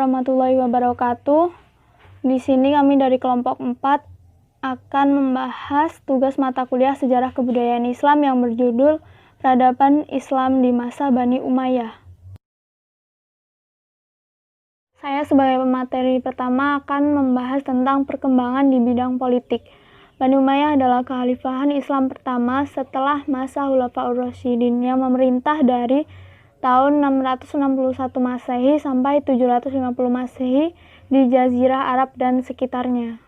warahmatullahi wabarakatuh. Di sini kami dari kelompok 4 akan membahas tugas mata kuliah Sejarah Kebudayaan Islam yang berjudul Peradaban Islam di Masa Bani Umayyah. Saya sebagai pemateri pertama akan membahas tentang perkembangan di bidang politik. Bani Umayyah adalah kekhalifahan Islam pertama setelah masa Khulafaur Rasyidin yang memerintah dari tahun 661 Masehi sampai 750 Masehi di Jazirah Arab dan sekitarnya.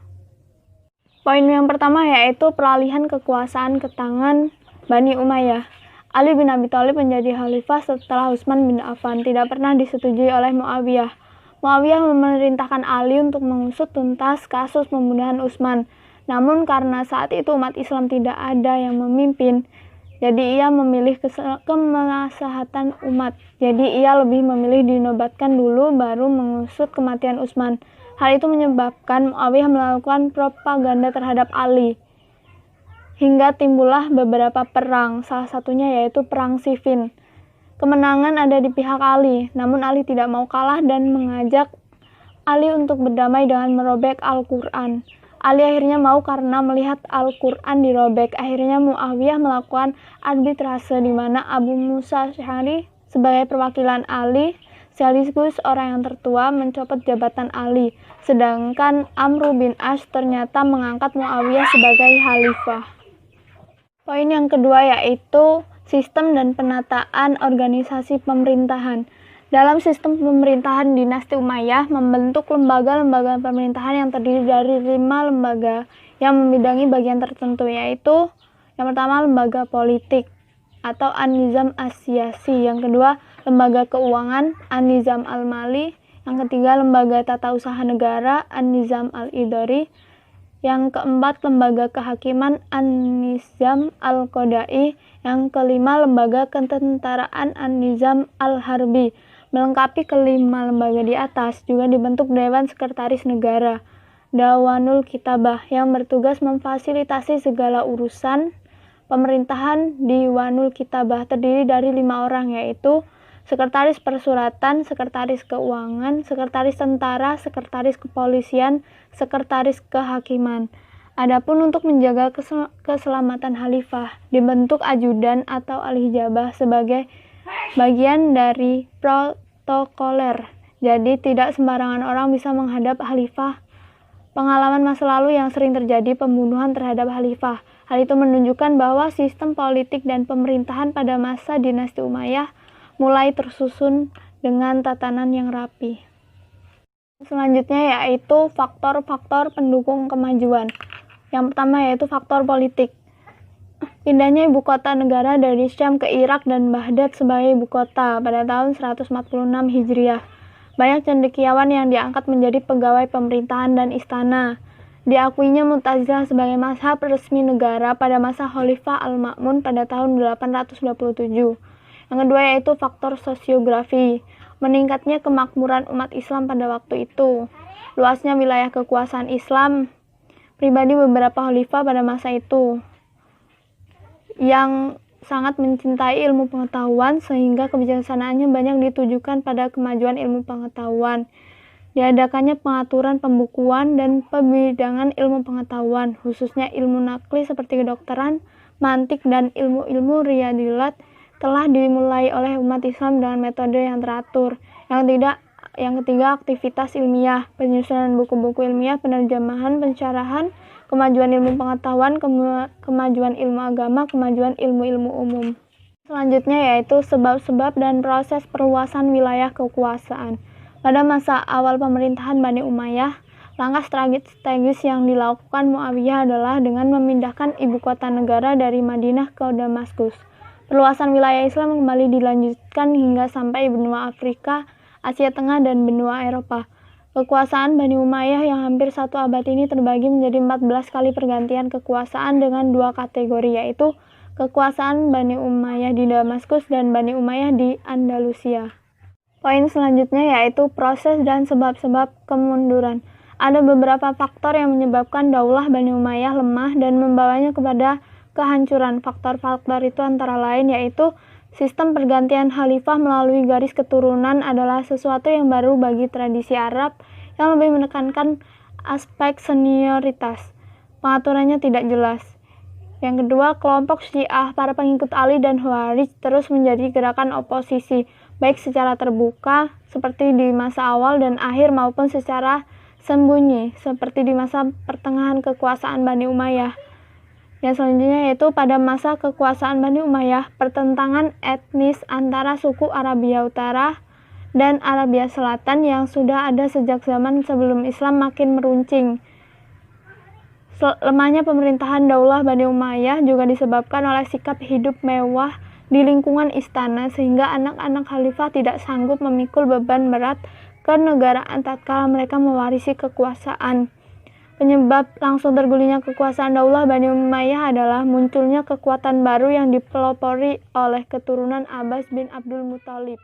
Poin yang pertama yaitu peralihan kekuasaan ke tangan Bani Umayyah. Ali bin Abi Thalib menjadi khalifah setelah Utsman bin Affan, tidak pernah disetujui oleh Muawiyah. Muawiyah memerintahkan Ali untuk mengusut tuntas kasus pembunuhan Utsman. Namun karena saat itu umat Islam tidak ada yang memimpin, jadi ia memilih kemaslahatan umat. Jadi ia lebih memilih dinobatkan dulu baru mengusut kematian Utsman. Hal itu menyebabkan Muawiyah melakukan propaganda terhadap Ali. Hingga timbullah beberapa perang, salah satunya yaitu Perang Siffin. Kemenangan ada di pihak Ali, namun Ali tidak mau kalah dan mengajak Ali untuk berdamai dengan merobek Al-Quran. Ali akhirnya mau karena melihat Al-Quran dirobek. Akhirnya Muawiyah melakukan arbitrase di mana Abu Musa Asy'ari sebagai perwakilan Ali sekaligus orang yang tertua mencopot jabatan Ali. Sedangkan Amr bin As ternyata mengangkat Muawiyah sebagai khalifah. Poin yang kedua yaitu sistem dan penataan organisasi pemerintahan. Dalam sistem pemerintahan dinasti Umayyah membentuk lembaga-lembaga pemerintahan yang terdiri dari 5 lembaga yang membidangi bagian tertentu, yaitu yang pertama lembaga politik atau An-Nizam As-Siyasi, yang kedua lembaga keuangan An-Nizam Al-Mali, yang ketiga lembaga tata usaha negara An-Nizam Al-Idari, yang keempat lembaga kehakiman An-Nizam Al-Qodai, yang kelima lembaga ketentaraan An-Nizam Al-Harbi. Melengkapi kelima lembaga di atas, juga dibentuk Dewan Sekretaris Negara, Dawanul Kitabah, yang bertugas memfasilitasi segala urusan pemerintahan. Diwanul Kitabah terdiri dari 5 orang, yaitu Sekretaris Persuratan, Sekretaris Keuangan, Sekretaris Tentara, Sekretaris Kepolisian, Sekretaris Kehakiman. Adapun untuk menjaga keselamatan khalifah, dibentuk ajudan atau al-hijabah sebagai bagian dari protokoler. Jadi tidak sembarangan orang bisa menghadap khalifah. Pengalaman masa lalu yang sering terjadi pembunuhan terhadap khalifah. Hal itu menunjukkan bahwa sistem politik dan pemerintahan pada masa dinasti Umayyah mulai tersusun dengan tatanan yang rapi. Selanjutnya yaitu faktor-faktor pendukung kemajuan. Yang pertama yaitu faktor politik. Pindahnya ibu kota negara dari Syam ke Irak dan Baghdad sebagai ibu kota pada tahun 146 Hijriah. Banyak cendekiawan yang diangkat menjadi pegawai pemerintahan dan istana. Diakuinya Mu'tazilah sebagai mazhab resmi negara pada masa Khalifah Al-Ma'mun pada tahun 827. Yang kedua yaitu faktor sosiografi. Meningkatnya kemakmuran umat Islam pada waktu itu. Luasnya wilayah kekuasaan Islam, pribadi beberapa khalifah pada masa itu yang sangat mencintai ilmu pengetahuan sehingga kebijaksanaannya banyak ditujukan pada kemajuan ilmu pengetahuan. Diadakannya pengaturan pembukuan dan pembidangan ilmu pengetahuan, khususnya ilmu nakli seperti kedokteran, mantik, dan ilmu-ilmu riyadhiyat telah dimulai oleh umat Islam dengan metode yang teratur. Yang ketiga, aktivitas ilmiah, penyusunan buku-buku ilmiah, penerjemahan, pensyarahan, kemajuan ilmu pengetahuan, kemajuan ilmu agama, kemajuan ilmu-ilmu umum. Selanjutnya yaitu sebab-sebab dan proses perluasan wilayah kekuasaan. Pada masa awal pemerintahan Bani Umayyah, langkah strategis yang dilakukan Muawiyah adalah dengan memindahkan ibu kota negara dari Madinah ke Damaskus. Perluasan wilayah Islam kembali dilanjutkan hingga sampai benua Afrika, Asia Tengah, dan benua Eropa. Kekuasaan Bani Umayyah yang hampir 1 abad ini terbagi menjadi 14 kali pergantian kekuasaan dengan 2 kategori, yaitu kekuasaan Bani Umayyah di Damaskus dan Bani Umayyah di Andalusia. Poin selanjutnya yaitu proses dan sebab-sebab kemunduran. Ada beberapa faktor yang menyebabkan daulah Bani Umayyah lemah dan membawanya kepada kehancuran. Faktor-faktor itu antara lain yaitu Sistem pergantian khalifah melalui garis keturunan adalah sesuatu yang baru bagi tradisi Arab yang lebih menekankan aspek senioritas. Pengaturannya tidak jelas. Yang kedua, kelompok Syiah, para pengikut Ali dan Khawarij terus menjadi gerakan oposisi, baik secara terbuka seperti di masa awal dan akhir maupun secara sembunyi seperti di masa pertengahan kekuasaan Bani Umayyah. Yang selanjutnya yaitu pada masa kekuasaan Bani Umayyah, pertentangan etnis antara suku Arabia Utara dan Arabia Selatan yang sudah ada sejak zaman sebelum Islam makin meruncing. Lemahnya pemerintahan Daulah Bani Umayyah juga disebabkan oleh sikap hidup mewah di lingkungan istana sehingga anak-anak khalifah tidak sanggup memikul beban berat kenegaraan tatkala mereka mewarisi kekuasaan. Penyebab langsung tergulingnya kekuasaan Daulah Bani Umayyah adalah munculnya kekuatan baru yang dipelopori oleh keturunan Abbas bin Abdul Muthalib.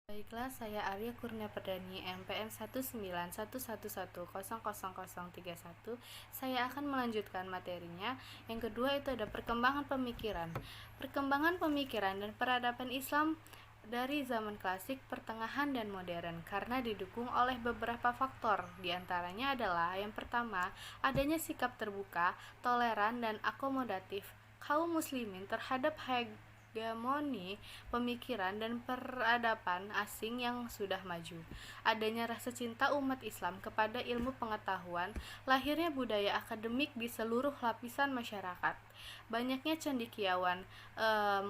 Baiklah, saya Arya Kurnia Perdani, MPN 19111000031. Saya akan melanjutkan materinya. Yang kedua itu ada perkembangan pemikiran. Perkembangan pemikiran dan peradaban Islam dari zaman klasik, pertengahan, dan modern karena didukung oleh beberapa faktor. Di antaranya adalah yang pertama, adanya sikap terbuka, toleran, dan akomodatif kaum muslimin terhadap hegemoni pemikiran dan peradaban asing yang sudah maju. Adanya rasa cinta umat Islam kepada ilmu pengetahuan, lahirnya budaya akademik di seluruh lapisan masyarakat. Banyaknya cendekiawan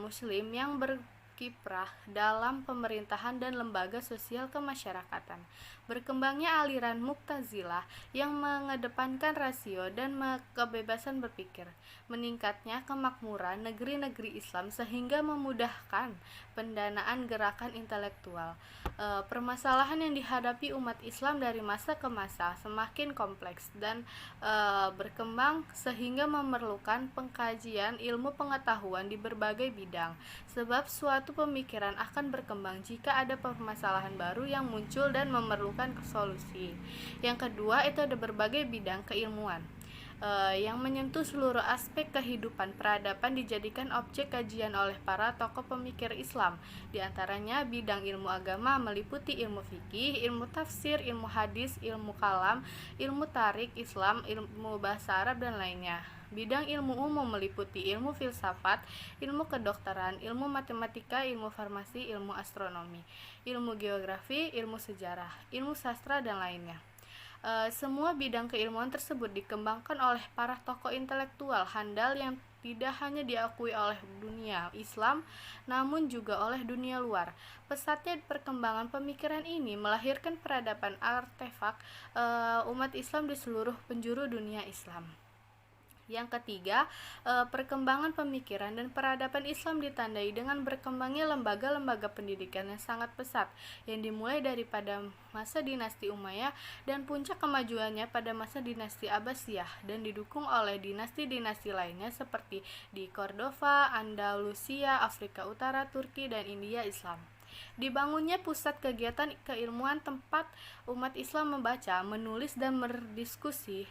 muslim yang berkiprah dalam pemerintahan dan lembaga sosial kemasyarakatan. Berkembangnya aliran Mu'tazilah yang mengedepankan rasio dan kebebasan berpikir. Meningkatnya kemakmuran negeri-negeri Islam sehingga memudahkan pendanaan gerakan intelektual. Permasalahan yang dihadapi umat Islam dari masa ke masa semakin kompleks dan berkembang sehingga memerlukan pengkajian ilmu pengetahuan di berbagai bidang. Sebab suatu pemikiran akan berkembang jika ada permasalahan baru yang muncul dan memerlukan solusi. Yang kedua itu ada berbagai bidang keilmuan yang menyentuh seluruh aspek kehidupan peradaban dijadikan objek kajian oleh para tokoh pemikir Islam. Di antaranya bidang ilmu agama meliputi ilmu fikih, ilmu tafsir, ilmu hadis, ilmu kalam, ilmu tarik Islam, ilmu bahasa Arab, dan lainnya. Bidang ilmu umum meliputi ilmu filsafat, ilmu kedokteran, ilmu matematika, ilmu farmasi, ilmu astronomi, ilmu geografi, ilmu sejarah, ilmu sastra, dan lainnya. Semua bidang keilmuan tersebut dikembangkan oleh para tokoh intelektual handal yang tidak hanya diakui oleh dunia Islam, namun juga oleh dunia luar. Pesatnya perkembangan pemikiran ini melahirkan peradaban artefak umat Islam di seluruh penjuru dunia Islam. Yang ketiga, perkembangan pemikiran dan peradaban Islam ditandai dengan berkembangnya lembaga-lembaga pendidikan yang sangat pesat, yang dimulai daripada masa dinasti Umayyah dan puncak kemajuannya pada masa dinasti Abbasiyah dan didukung oleh dinasti-dinasti lainnya seperti di Cordova, Andalusia, Afrika Utara, Turki, dan India Islam. Dibangunnya pusat kegiatan keilmuan tempat umat Islam membaca, menulis, dan berdiskusi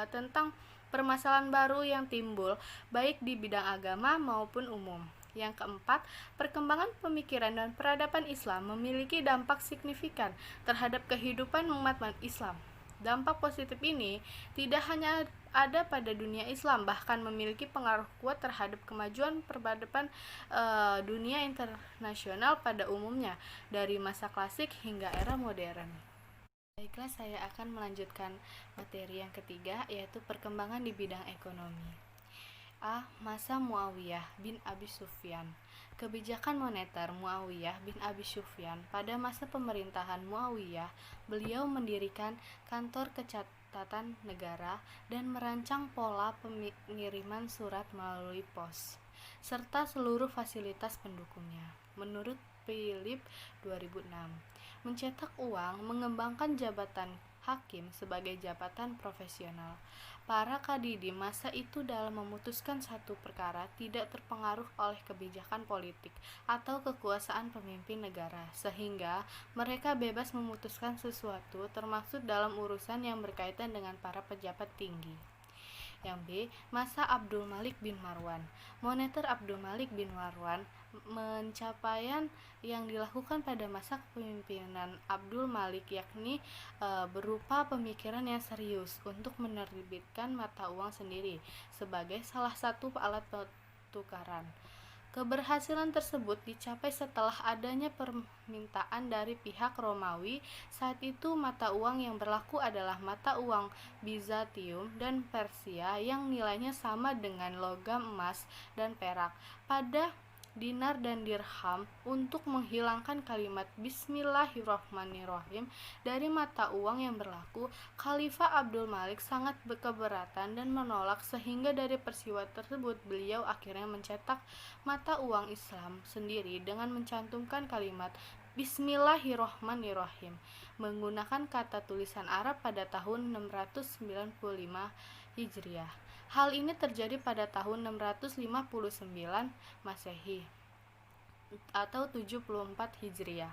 tentang permasalahan baru yang timbul baik di bidang agama maupun umum. Yang keempat, perkembangan pemikiran dan peradaban Islam memiliki dampak signifikan terhadap kehidupan umat Islam. Dampak positif ini tidak hanya ada pada dunia Islam, bahkan memiliki pengaruh kuat terhadap kemajuan peradaban dunia internasional pada umumnya, dari masa klasik hingga era modern. Baiklah, saya akan melanjutkan materi yang ketiga, yaitu perkembangan di bidang ekonomi. Masa Muawiyah bin Abi Sufyan. Kebijakan moneter Muawiyah bin Abi Sufyan. Pada masa pemerintahan Muawiyah, beliau mendirikan kantor catatan negara dan merancang pola pengiriman surat melalui pos, serta seluruh fasilitas pendukungnya. Menurut Philip 2006, mencetak uang, mengembangkan jabatan hakim sebagai jabatan profesional. Para kadi di masa itu dalam memutuskan satu perkara tidak terpengaruh oleh kebijakan politik atau kekuasaan pemimpin negara, sehingga mereka bebas memutuskan sesuatu termasuk dalam urusan yang berkaitan dengan para pejabat tinggi. Yang B, masa Abdul Malik bin Marwan. Moneter Abdul Malik bin Marwan pencapaian yang dilakukan pada masa kepemimpinan Abdul Malik yakni berupa pemikiran yang serius untuk menerbitkan mata uang sendiri sebagai salah satu alat pertukaran. Keberhasilan tersebut dicapai setelah adanya permintaan dari pihak Romawi. Saat itu mata uang yang berlaku adalah mata uang Bizantium dan Persia yang nilainya sama dengan logam emas dan perak pada dinar dan dirham. Untuk menghilangkan kalimat Bismillahirrahmanirrahim dari mata uang yang berlaku, Khalifah Abdul Malik sangat keberatan dan menolak, sehingga dari peristiwa tersebut beliau akhirnya mencetak mata uang Islam sendiri dengan mencantumkan kalimat Bismillahirrahmanirrahim menggunakan kata tulisan Arab pada tahun 695 Hijriah. Hal ini terjadi pada tahun 659 Masehi atau 74 Hijriah.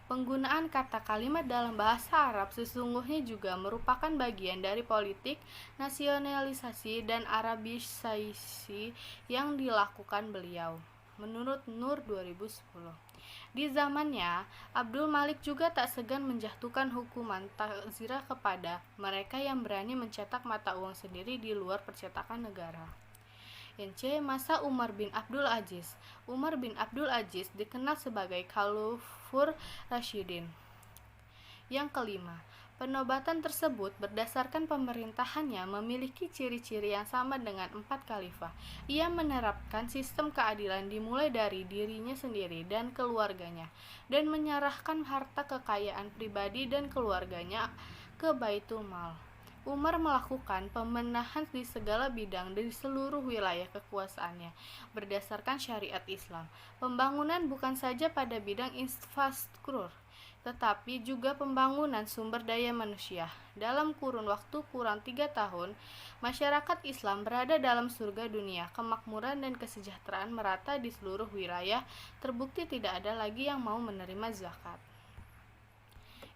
Penggunaan kata kalimat dalam bahasa Arab sesungguhnya juga merupakan bagian dari politik nasionalisasi dan Arabisasi yang dilakukan beliau. Menurut Nur 2010, di zamannya, Abdul Malik juga tak segan menjatuhkan hukuman takzirah kepada mereka yang berani mencetak mata uang sendiri di luar percetakan negara. Masa Umar bin Abdul Aziz. Umar bin Abdul Aziz dikenal sebagai Khalifur Rasyidin yang kelima. Penobatan tersebut berdasarkan pemerintahannya memiliki ciri-ciri yang sama dengan 4 khalifah. Ia menerapkan sistem keadilan dimulai dari dirinya sendiri dan keluarganya, dan menyerahkan harta kekayaan pribadi dan keluarganya ke Baitul Mal. Umar melakukan pembenahan di segala bidang di seluruh wilayah kekuasaannya berdasarkan syariat Islam. Pembangunan bukan saja pada bidang infrastruktur, tetapi juga pembangunan sumber daya manusia. Dalam kurun waktu kurang 3 tahun, masyarakat Islam berada dalam surga dunia. Kemakmuran dan kesejahteraan merata di seluruh wilayah. Terbukti tidak ada lagi yang mau menerima zakat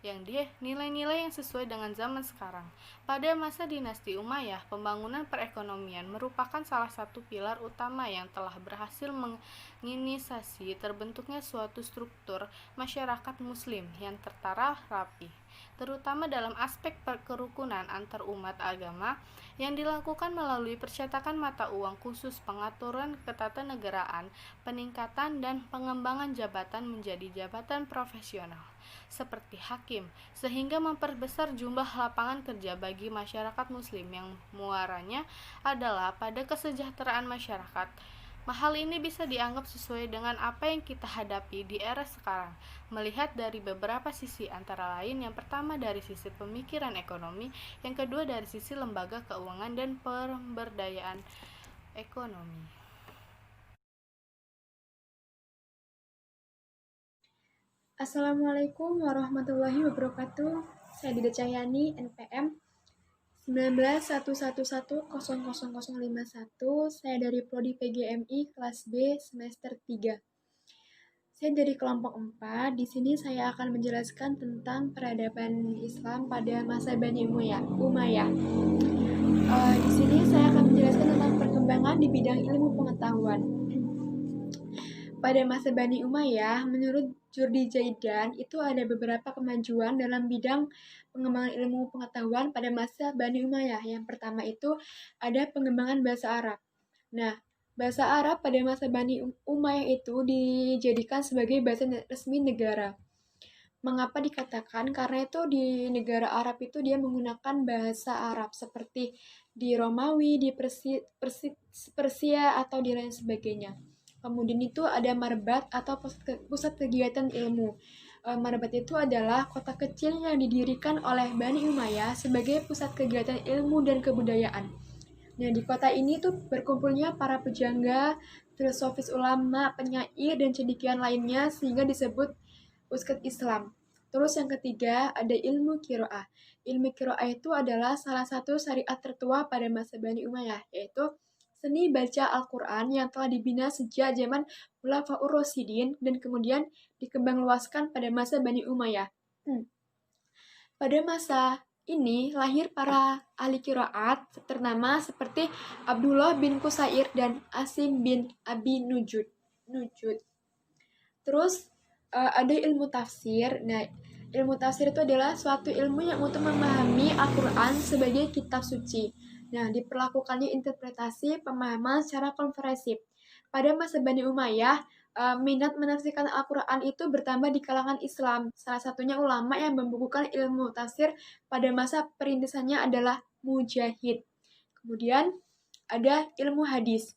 yang dia nilai-nilai yang sesuai dengan zaman sekarang. Pada masa dinasti Umayyah, pembangunan perekonomian merupakan salah satu pilar utama yang telah berhasil menginisiasi terbentuknya suatu struktur masyarakat muslim yang tertata rapi, terutama dalam aspek kerukunan antar umat agama yang dilakukan melalui percetakan mata uang khusus, pengaturan ketatanegaraan, peningkatan dan pengembangan jabatan menjadi jabatan profesional seperti hakim, sehingga memperbesar jumlah lapangan kerja bagi masyarakat muslim yang muaranya adalah pada kesejahteraan masyarakat. Hal ini bisa dianggap sesuai dengan apa yang kita hadapi di era sekarang, melihat dari beberapa sisi, antara lain yang pertama dari sisi pemikiran ekonomi, yang kedua dari sisi lembaga keuangan dan pemberdayaan ekonomi. Assalamualaikum warahmatullahi wabarakatuh. Saya Dida Cahyani, NPM 1911110051. Saya dari Prodi PGMI kelas B semester 3. Saya dari kelompok 4. Di sini saya akan menjelaskan tentang peradaban Islam pada masa Bani Umayyah. Di sini saya akan menjelaskan tentang perkembangan di bidang ilmu pengetahuan. Pada masa Bani Umayyah, menurut Jurdi Zaidan, itu ada beberapa kemajuan dalam bidang pengembangan ilmu pengetahuan pada masa Bani Umayyah. Yang pertama itu ada pengembangan bahasa Arab. Nah, bahasa Arab pada masa Bani Umayyah itu dijadikan sebagai bahasa resmi negara. Mengapa dikatakan? Karena itu di negara Arab itu dia menggunakan bahasa Arab seperti di Romawi, di Persia atau di lain sebagainya. Kemudian itu ada marbat atau pusat kegiatan ilmu. Marbat itu adalah kota kecil yang didirikan oleh Bani Umayyah sebagai pusat kegiatan ilmu dan kebudayaan. Nah, di kota ini tuh berkumpulnya para pujangga, filosofis, ulama, penyair, dan cendekiawan lainnya sehingga disebut pusat Islam. Terus yang ketiga ada ilmu qiraah. Ilmu qiraah itu adalah salah satu syariat tertua pada masa Bani Umayyah, yaitu seni baca Al-Quran yang telah dibina sejak zaman Khulafaur Rasyidin dan kemudian dikembangluaskan pada masa Bani Umayyah. Pada masa ini lahir para ahli qiraat ternama seperti Abdullah bin Qusair dan Asim bin Abi Nujud. nujud. Terus ada ilmu tafsir. Nah, ilmu tafsir itu adalah suatu ilmu yang untuk memahami Al-Quran sebagai kitab suci. Nah, diperlakukannya interpretasi pemahaman secara komprehensif. Pada masa Bani Umayyah, minat menafsirkan Al-Quran itu bertambah di kalangan Islam. Salah satunya ulama yang membukukan ilmu tafsir pada masa perintisannya adalah Mujahid. Kemudian ada ilmu hadis.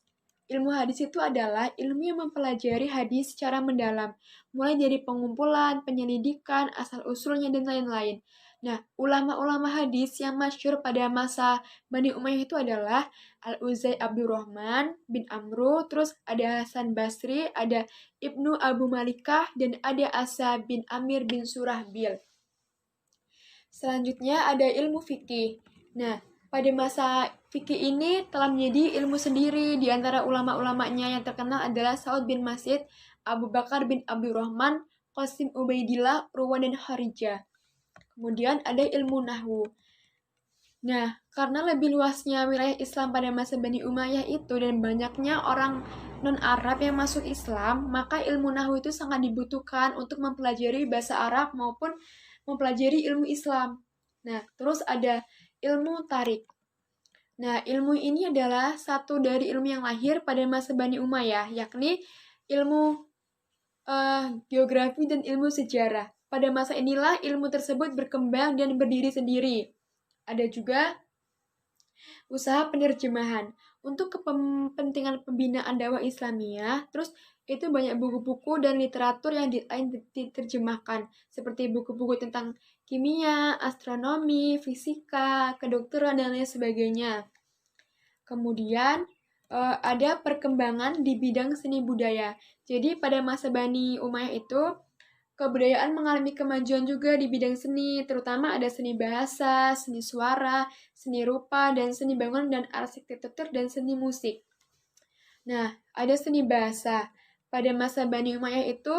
Ilmu hadis itu adalah ilmu yang mempelajari hadis secara mendalam, mulai dari pengumpulan, penyelidikan, asal-usulnya, dan lain-lain. Nah, ulama-ulama hadis yang masyhur pada masa Bani Umayyah itu adalah Al-Uzai Abdurrahman bin Amru, terus ada Hasan Basri, ada Ibnu Abu Malikah, dan ada Asa bin Amir bin Surahbil. Selanjutnya ada ilmu fikih. Nah, pada masa fikih ini telah menjadi ilmu sendiri. Di antara ulama-ulamanya yang terkenal adalah Sa'ud bin Mas'ud, Abu Bakar bin Abdurrahman, Qasim Ubaidillah, Urwan dan Kharijah. Kemudian ada ilmu nahwu. Nah, karena lebih luasnya wilayah Islam pada masa Bani Umayyah itu dan banyaknya orang non-Arab yang masuk Islam, maka ilmu nahwu itu sangat dibutuhkan untuk mempelajari bahasa Arab maupun mempelajari ilmu Islam. Nah, terus ada ilmu tarik. Nah, ilmu ini adalah satu dari ilmu yang lahir pada masa Bani Umayyah, yakni ilmu geografi dan ilmu sejarah. Pada masa inilah ilmu tersebut berkembang dan berdiri sendiri. Ada juga usaha penerjemahan. Untuk kepentingan pembinaan dakwah Islamiyah, terus itu banyak buku-buku dan literatur yang diterjemahkan, seperti buku-buku tentang kimia, astronomi, fisika, kedokteran, dan lain sebagainya. Kemudian ada perkembangan di bidang seni budaya. Jadi pada masa Bani Umayyah itu, kebudayaan mengalami kemajuan juga di bidang seni, terutama ada seni bahasa, seni suara, seni rupa, dan seni bangunan dan arsitektur dan seni musik. Nah, ada seni bahasa. Pada masa Bani Umayyah itu,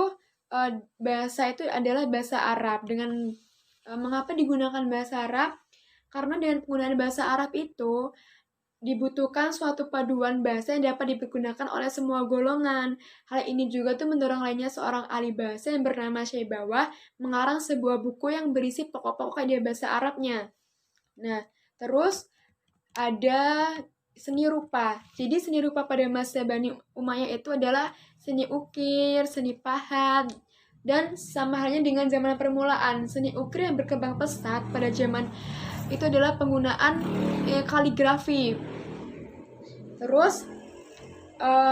bahasa itu adalah bahasa Arab. Mengapa digunakan bahasa Arab? Karena dengan penggunaan bahasa Arab itu dibutuhkan suatu paduan bahasa yang dapat dipergunakan oleh semua golongan. Hal ini juga tuh mendorong lainnya seorang ahli bahasa yang bernama Syaibawah mengarang sebuah buku yang berisi pokok-pokok kaidah bahasa Arabnya. Nah, terus ada seni rupa. Jadi seni rupa pada masa Bani Umayyah itu adalah seni ukir, seni pahat, dan sama halnya dengan zaman permulaan, seni ukir yang berkembang pesat pada zaman itu adalah penggunaan kaligrafi. Terus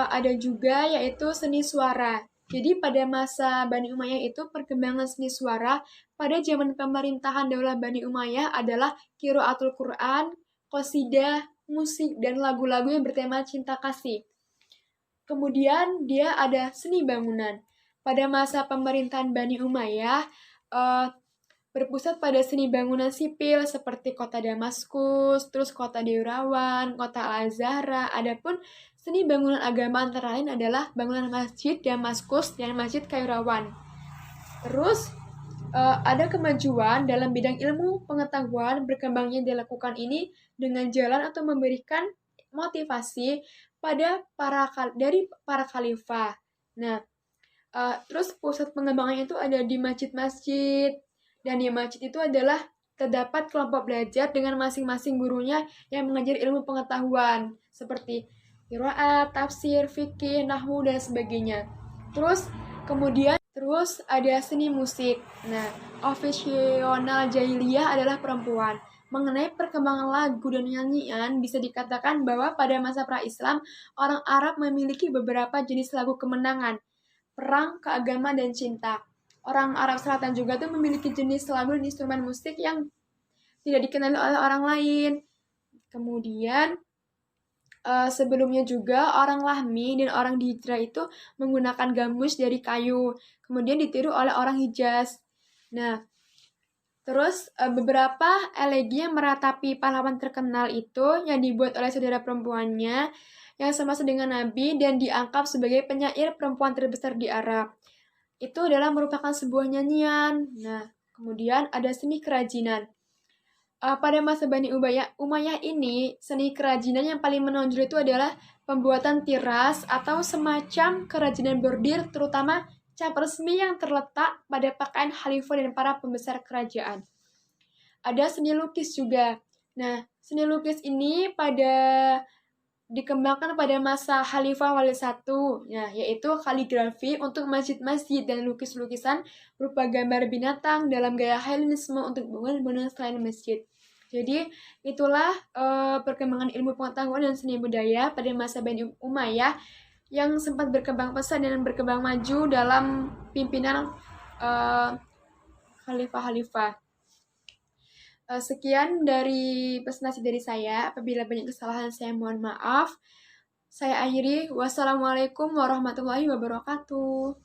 ada juga yaitu seni suara. Jadi pada masa Bani Umayyah itu perkembangan seni suara pada zaman pemerintahan Daulah Bani Umayyah adalah qiraatul Quran, qasidah, musik, dan lagu-lagu yang bertema cinta kasih. Kemudian dia ada seni bangunan. Pada masa pemerintahan Bani Umayyah berpusat pada seni bangunan sipil seperti kota Damaskus, terus kota Dirawan, kota Al-Azhara. Adapun seni bangunan agama antara lain adalah bangunan Masjid Damaskus dan Masjid Kairawan. Terus ada kemajuan dalam bidang ilmu pengetahuan berkembangnya dilakukan ini dengan jalan atau memberikan motivasi pada dari para khalifah. Nah, terus pusat pengembangannya itu ada di masjid-masjid. Dan di masjid itu adalah terdapat kelompok belajar dengan masing-masing gurunya yang mengajar ilmu pengetahuan seperti qiraat, tafsir, fikih, nahwu, dan sebagainya. Terus ada seni musik. Nah, afisional jahiliyah adalah perempuan. Mengenai perkembangan lagu dan nyanyian, bisa dikatakan bahwa pada masa pra-Islam, orang Arab memiliki beberapa jenis lagu kemenangan, perang, keagamaan, dan cinta. Orang Arab Selatan juga tuh memiliki jenis lagu dan instrumen musik yang tidak dikenali oleh orang lain. Kemudian sebelumnya juga orang Lahmi dan orang di Hijrah itu menggunakan gambus dari kayu. Kemudian ditiru oleh orang Hijaz. Nah, terus beberapa elegi yang meratapi pahlawan terkenal itu yang dibuat oleh saudara perempuannya yang semasa dengan Nabi dan dianggap sebagai penyair perempuan terbesar di Arab. Itu adalah merupakan sebuah nyanyian. Nah, kemudian ada seni kerajinan. pada masa Bani Umayyah ini, seni kerajinan yang paling menonjol itu adalah pembuatan tiras atau semacam kerajinan bordir, terutama cap resmi yang terletak pada pakaian khalifah dan para pembesar kerajaan. Ada seni lukis juga. Nah, seni lukis ini dikembangkan pada masa Khalifah Walid I, yaitu kaligrafi untuk masjid-masjid dan lukis-lukisan berupa gambar binatang dalam gaya Hellenisme untuk bangunan selain masjid. Jadi, itulah perkembangan ilmu pengetahuan dan seni budaya pada masa Bani Umayyah yang sempat berkembang pesat dan berkembang maju dalam pimpinan khalifah-khalifah. Sekian dari presentasi dari saya. Apabila banyak kesalahan, saya mohon maaf. Saya akhiri. Wassalamualaikum warahmatullahi wabarakatuh.